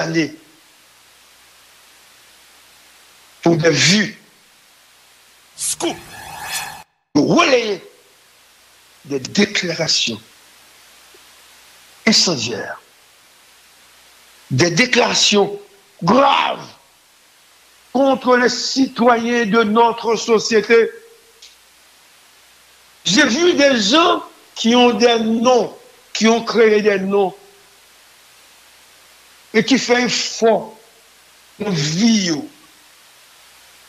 années pour des vues, Scoop. pour relayer des déclarations incendiaires, des déclarations graves contre les citoyens de notre société. J'ai vu des gens qui ont des noms, qui ont créé des noms et qui font un effort de vie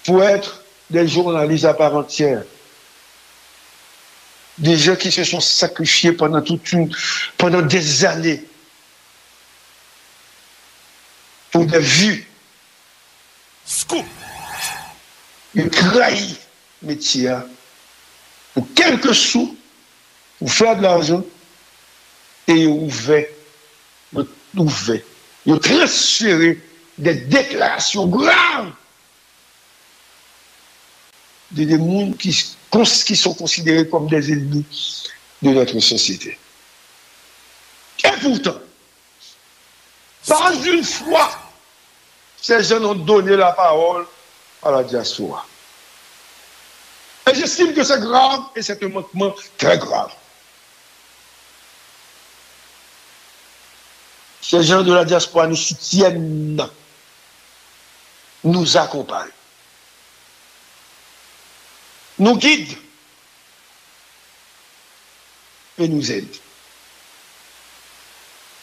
pour être des journalistes à part entière. Des gens qui se sont sacrifiés pendant des années pour des vues. Scoop. Ils trahissent le métier pour quelques sous, pour faire de l'argent, et ils ont transféré des déclarations graves de des gens qui sont considérés comme des ennemis de notre société. Et pourtant, pas une fois, ces gens ont donné la parole à la diaspora. Et j'estime que c'est grave et c'est un manquement très grave. Ces gens de la diaspora nous soutiennent, nous accompagnent, nous guident et nous aident.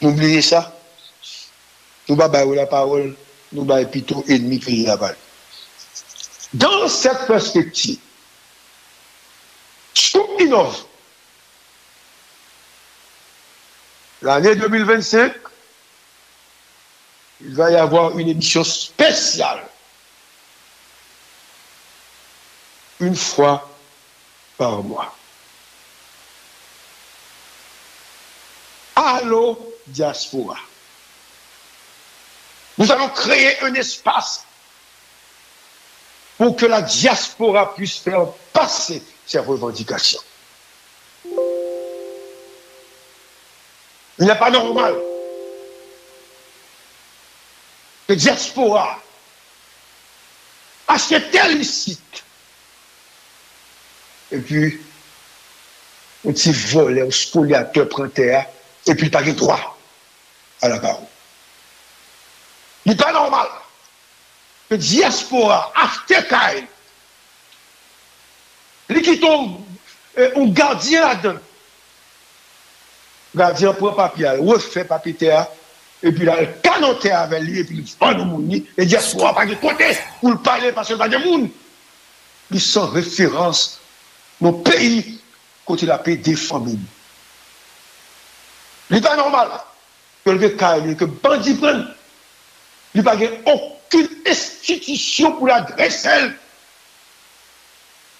N'oubliez ça. Nous ne baillons la parole, nous baillons plutôt ennemi pays là-bas. Dans cette perspective, Scoop innove. L'année 2025, il va y avoir une émission spéciale. Une fois par mois. Allô, diaspora. Nous allons créer un espace pour que la diaspora puisse faire passer ses revendications. Il n'est pas normal que la diaspora achète tel site et puis un petit volet, un spoliateur prend terre et puis pas de droit à la parole. Il n'est pas normal que la diaspora achète Kaï, il quitte un gardien là-dedans. Le gardien prend papier, refait papier terre, et puis là, il canote avec lui, et puis il vend le monde, et la diaspora pas de côté pour le parler parce qu'il n'y a pas de monde. Il sans référence nos pays quand il a payé des familles. Il n'est pas normal que le Kaï, que le bandit prenne. Il n'y a pas aucune institution pour l'adresser.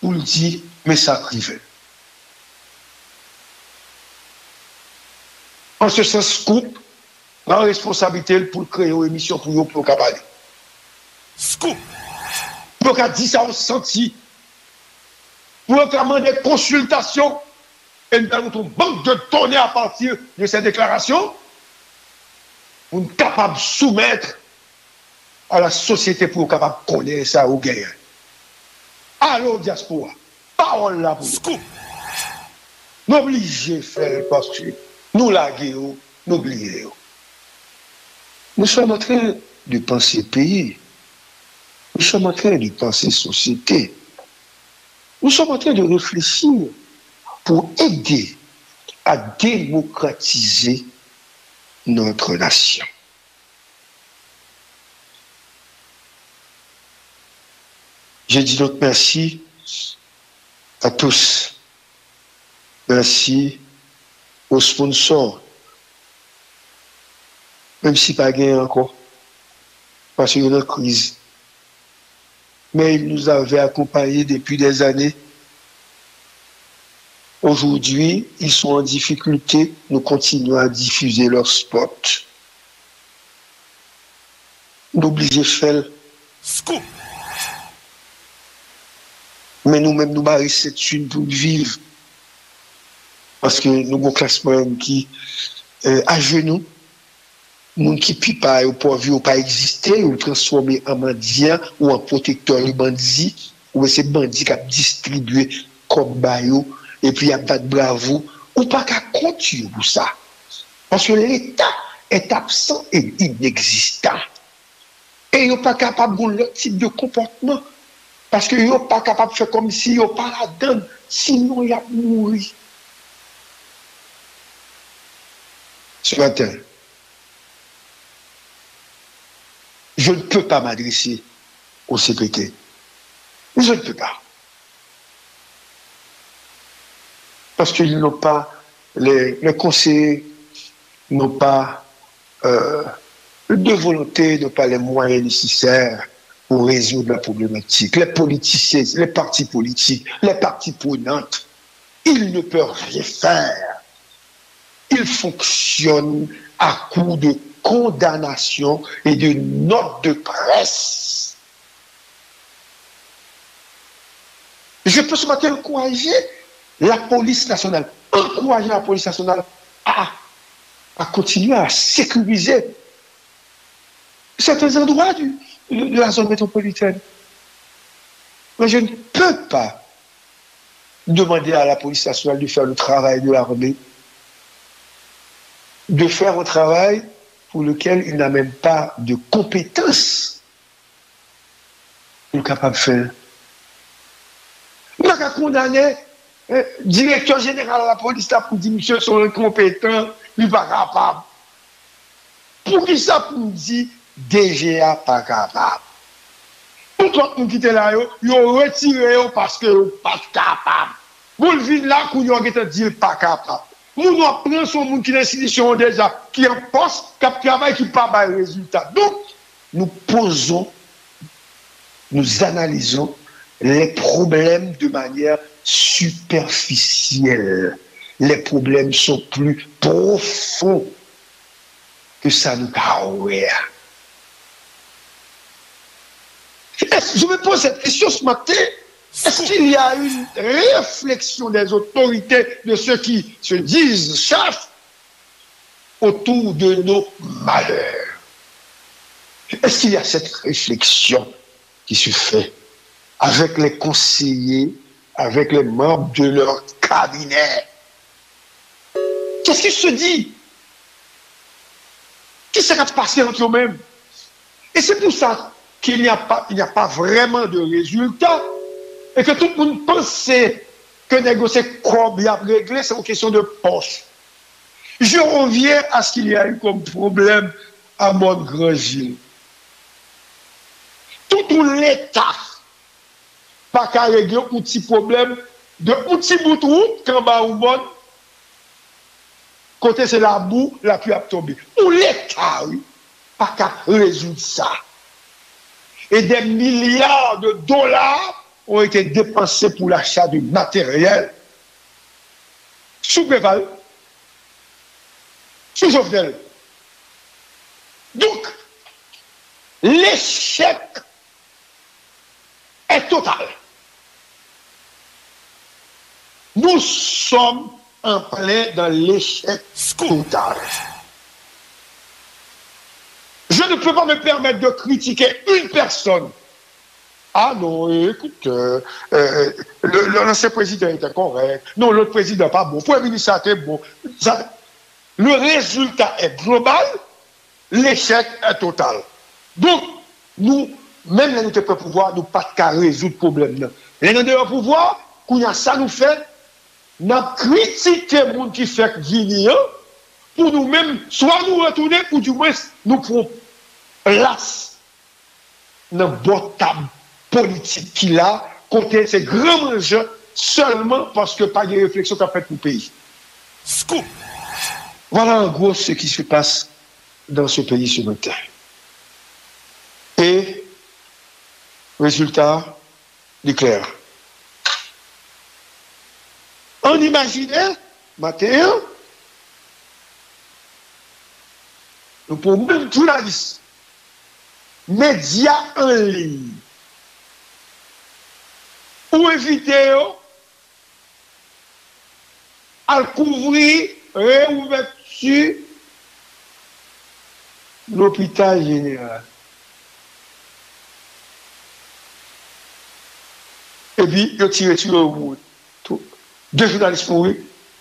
Pour le dire, mais ça privé. En ce sens, Scoop a la responsabilité pour créer une émission pour nous, pour parler. Scoop. Pour qu'on dise ça, on senti. Pour qu'on demande des consultations. Et nous avons une banque de données à partir de ces déclarations. Pour être capable de soumettre à la société pour être capable de connaître ça au gain. Allô, diaspora. Parole là pour nous. Scoop. Nous obligés de faire parce que nous laguons, nous oublions. Nous sommes en train de penser pays. Nous sommes en train de penser société. Nous sommes en train de réfléchir pour aider à démocratiser notre nation. Je dis donc merci à tous. Merci aux sponsors. Même si pas gagné encore, parce qu'il y a une crise. Mais ils nous avaient accompagnés depuis des années. Aujourd'hui, ils sont en difficulté. Nous continuons à diffuser leurs spots. N'oubliez faire. Scoop. Mais nous-mêmes, nous barrons cette une pour vivre. Parce que nous avons un classement qui, à genoux, moun qui pipa ou pas vu ou pas exister, ou transformer en mendiant ou en protecteur de bandit, ou c'est bandit qui a distribué comme bayo, et puis il y a pas de bravo, ou pas qu'à continuer pour ça. Parce que l'État est absent et inexistant. Et il n'est pas capable de l'autre type de comportement. Parce qu'il n'est pas capable de faire comme si il n'est pas là-dedans. Sinon, il a mouru. Ce matin, je ne peux pas m'adresser au CPT. Je ne peux pas. Parce qu'ils n'ont pas, les conseillers n'ont pas de volonté, n'ont pas les moyens nécessaires pour résoudre la problématique. Les politiciens, les partis politiques, les parties prenantes, ils ne peuvent rien faire. Ils fonctionnent à coup de condamnation et de notes de presse. Je peux ce matin encourager la police nationale, à continuer à sécuriser certains endroits de la zone métropolitaine. Mais je ne peux pas demander à la police nationale de faire le travail de l'armée, de faire un travail pour lequel il n'a même pas de compétences pour capable de faire. On n'a qu'à condamner directeur général de la police pour dire monsieur sont incompétents, il n'est pas capable. Pour qui ça pour dire DGA pas capable? Tout le monde qui était là, ils ont retiré parce que ils pas capable. Vous le vide là, qu'on y a dit pas capable. Nous prenons son monde qui est l'institution déjà, qui est en poste, qui a travail, qui n'a pas de résultat. Donc, nous posons, nous analysons les problèmes de manière superficielle. Les problèmes sont plus profonds que ça nous paraît. Je me pose cette question ce matin. Est-ce qu'il y a une réflexion des autorités, de ceux qui se disent chefs, autour de nos malheurs? Est-ce qu'il y a cette réflexion qui se fait avec les conseillers, avec les membres de leur cabinet? Qu'est-ce qui se dit? Qui sera passé entre eux-mêmes? Et c'est pour ça qu'il n'y a pas vraiment de résultat. Et que tout le monde pensait que négocier comme bien réglé, c'est une question de poste. Je reviens à ce qu'il y a eu comme problème à Montgrand-Gilles. Tout l'État pas qu'à régler un petit problème de un petit bout de route quand bas ou bon côté c'est la boue la pluie a tombé. Ou l'État, oui, pas qu'à résoudre ça. Et des milliards de dollars ont été dépensés pour l'achat de matériel sous Préval, sous Jovenel. Donc, l'échec est total. Nous sommes en plein dans l'échec total. Je ne peux pas me permettre de critiquer une personne. Ah non, écoute, l'ancien président était correct. Non, l'autre président pas bon. Le premier ministre était bon. Le résultat est global, l'échec est total. Donc, nous, même les nous pas pouvoir, nous pas qu'à résoudre le problème. Les nous de pouvoir, quand ça nous fait, nous critiquer les gens qui fait venir pour nous-mêmes, soit nous retourner, ou du moins nous prenons place dans le bon table politique qu'il a, contre ces grands enjeux, seulement parce que pas de réflexion qu'a fait pour le pays. Scoop. Voilà en gros ce qui se passe dans ce pays ce matin. Et, résultat, clair. On imaginait, matin, nous pouvons même journalistes, médias en ligne, ou éviter à couvrir réouverture l'hôpital général. Et puis, ils ont tiré sur le monde. Deux journalistes mourus,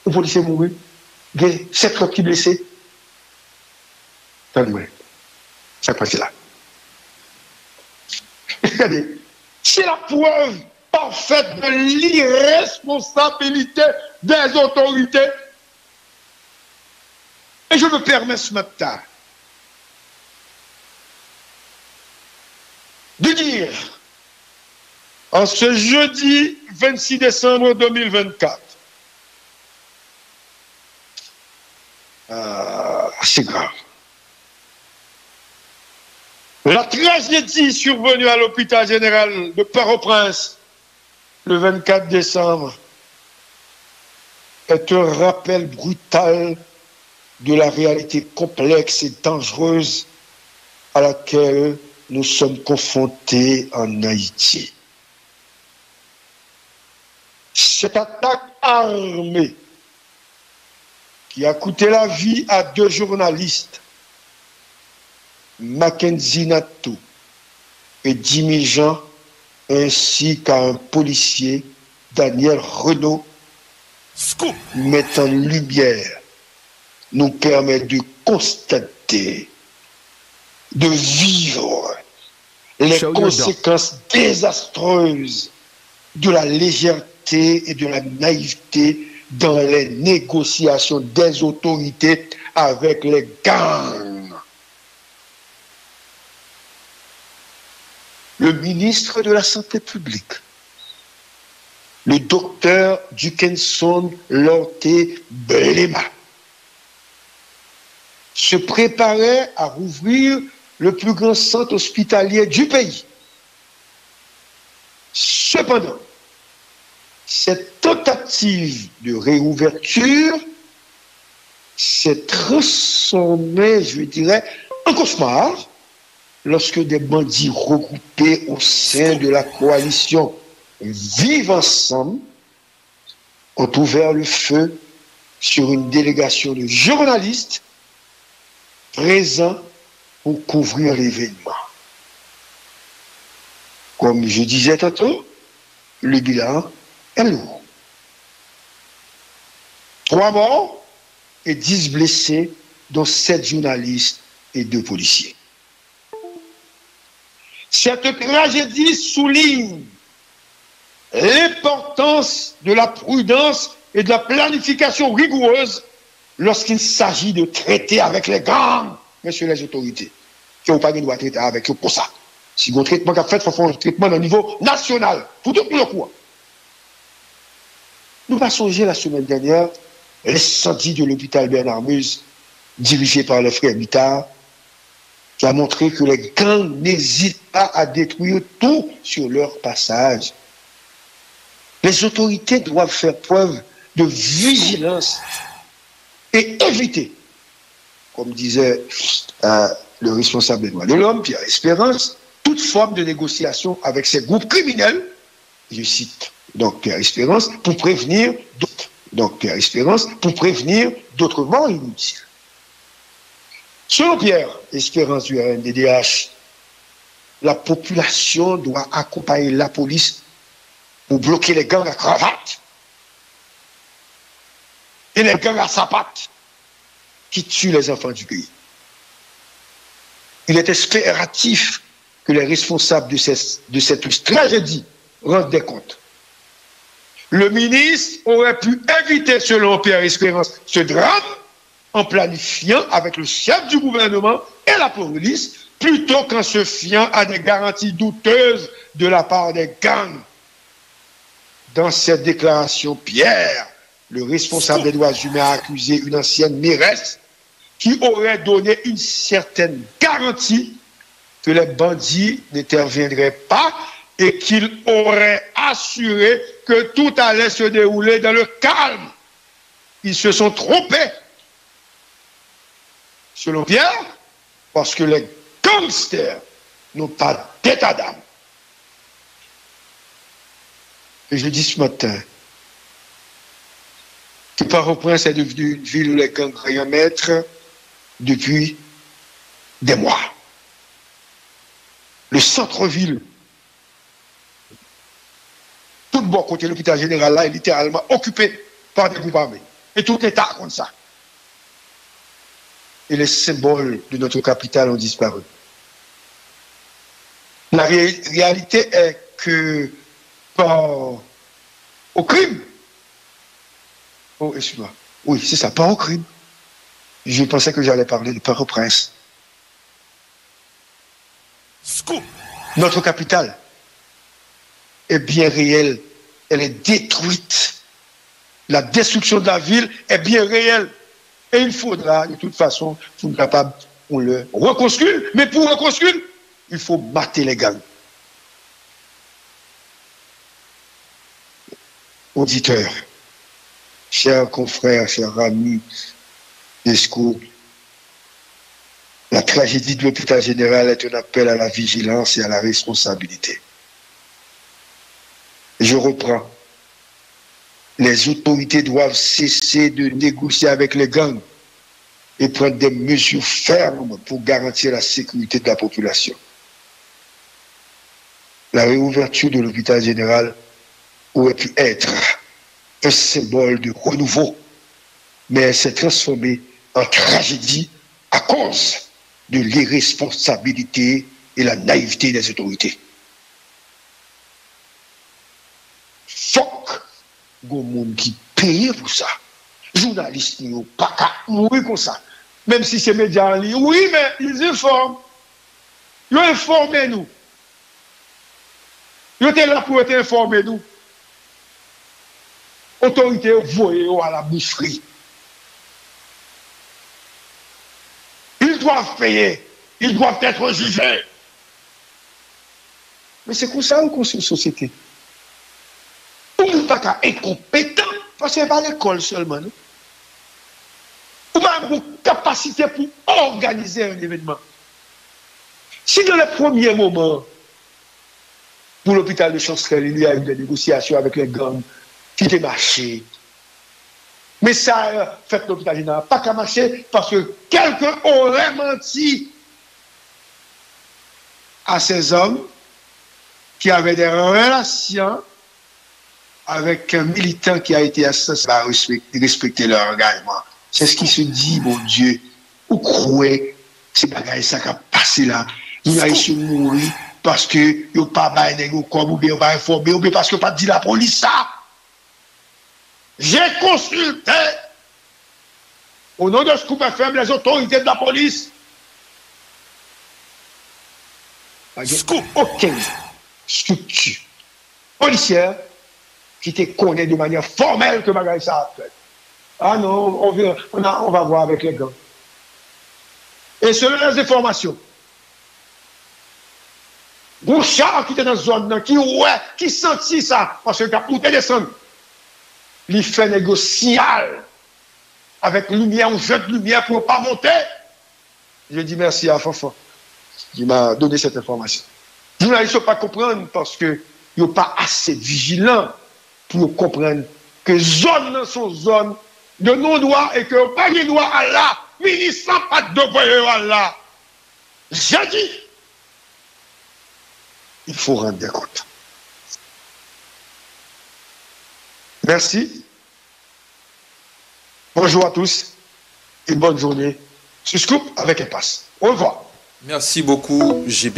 un policier mouru, 7 autres qui blessés. Attendez-moi, ça passe là. Regardez, c'est la preuve parfaite de l'irresponsabilité des autorités. Et je me permets ce matin de dire, en ce jeudi 26 décembre 2024, c'est grave. La tragédie survenue à l'hôpital général de Port-au-Prince le 24 décembre est un rappel brutal de la réalité complexe et dangereuse à laquelle nous sommes confrontés en Haïti. Cette attaque armée qui a coûté la vie à 2 journalistes, Mackenzie Natou et Jimmy Jean, ainsi qu'à un policier, Daniel Renaud, Scoop. met en lumière, nous permet de constater, de vivre les conséquences désastreuses de la légèreté et de la naïveté dans les négociations des autorités avec les gangs. Le ministre de la Santé publique, le docteur Dukenson Lorté Blema, se préparait à rouvrir le plus grand centre hospitalier du pays. Cependant, cette tentative de réouverture s'est transformée, je dirais, en cauchemar lorsque des bandits regroupés au sein de la coalition Vivre Ensemble ont ouvert le feu sur une délégation de journalistes présents pour couvrir l'événement. Comme je disais tantôt, le bilan est lourd. 3 morts et 10 blessés, dont 7 journalistes et 2 policiers. Cette tragédie souligne l'importance de la prudence et de la planification rigoureuse lorsqu'il s'agit de traiter avec les gangs, messieurs les autorités, qui n'ont pas le droit de traiter avec eux pour ça. Si vous traitement qu'a fait, il faut faire un traitement au niveau national, pour tout le coup. Nous avons songé la semaine dernière l'incendie de l'hôpital Bernard-Meuse, dirigé par le frère Bittard, qui a montré que les gangs n'hésitent pas à détruire tout sur leur passage. Les autorités doivent faire preuve de vigilance et éviter, comme disait le responsable des droits de l'homme, Pierre Espérance, toute forme de négociation avec ces groupes criminels, je cite donc Pierre Espérance, pour prévenir d'autres morts inutiles. Selon Pierre Espérance du RNDDH, la population doit accompagner la police pour bloquer les gangs à cravate et les gangs à sapate qui tuent les enfants du pays. Il est impératif que les responsables de cette tragédie rendent des comptes. Le ministre aurait pu éviter, selon Pierre Espérance, ce drame en planifiant avec le chef du gouvernement et la police, plutôt qu'en se fiant à des garanties douteuses de la part des gangs. Dans cette déclaration, Pierre, le responsable des droits humains, a accusé une ancienne mairesse qui aurait donné une certaine garantie que les bandits n'interviendraient pas et qu'il aurait assuré que tout allait se dérouler dans le calme. Ils se sont trompés. Selon Pierre, parce que les gangsters n'ont pas d'état d'âme. Et je dis ce matin que Port-au-Prince est devenu une ville où les gangs rien maître depuis des mois. Le centre-ville, tout le bon côté de l'hôpital général là est littéralement occupé par des groupes armés. Et tout l'État comme ça. Et les symboles de notre capitale ont disparu. La réalité est que au crime, oh, excuse-moi, oui, c'est ça, pas au crime. Je pensais que j'allais parler de Port-au-Prince. Scoop. Notre capitale est bien réelle, elle est détruite. La destruction de la ville est bien réelle. Et il faudra, de toute façon, nous sommes capables, on le reconstruire, mais pour reconstruire, il faut mater les gangs. Auditeurs, chers confrères, chers amis des Scoop, la tragédie de l'hôpital général est un appel à la vigilance et à la responsabilité. Je reprends. Les autorités doivent cesser de négocier avec les gangs et prendre des mesures fermes pour garantir la sécurité de la population. La réouverture de l'hôpital général aurait pu être un symbole de renouveau, mais elle s'est transformée en tragédie à cause de l'irresponsabilité et la naïveté des autorités. Fuck! Gon monde qui paye pour ça. Journalistes n'ont pas qu'à mourir comme ça. Même si c'est médias en ligne, oui, mais ils informent. Ils informent nous. Ils étaient là pour informer nous. Autorité voyez à la boucherie. Ils doivent payer. Ils doivent être jugés. Mais c'est comme ça qu'on construit une société. On ne pas qu'à être compétent, parce que c'est pas l'école seulement. Non? On a une capacité pour organiser un événement. Si dans les premiers moments, pour l'hôpital de Chancerelle, il y a eu des négociations avec les gangs qui étaient marchés, mais ça a fait l'hôpital général pas qu'à marcher parce que quelqu'un aurait menti à ces hommes qui avaient des relations avec un militant qui a été assassiné, à respecter leur engagement. C'est ce qui se dit, mon Dieu. Vous croyez, c'est bagaille ça qui a passé là. Vous avez su mourir parce que vous n'avez pas de comme ou bien pas informé, ou bien parce que vous n'avez pas dit la police ça. J'ai consulté au nom de Scoop FM les autorités de la police. Scoop. Aucune structure policière qui te connaît de manière formelle que bagaille ça a fait. Ah non, on va voir avec les gars. Et selon les informations, Bouchard qui était dans la zone, qui sentit ça, parce que quand il descend, il fait négocier avec lumière, un jeu de lumière pour ne pas monter. Je dis merci à Fanfan qui m'a donné cette information. Les journalistes ne sont pas comprendre parce qu'ils ne sont pas assez vigilants pour comprendre que zone sont zones de non-droit et que pas de droit à là, ministre pas de droit à là. J'ai dit, il faut rendre des comptes. Merci. Bonjour à tous et bonne journée. Sur Scoop avec Impasse. Au revoir. Merci beaucoup, GB.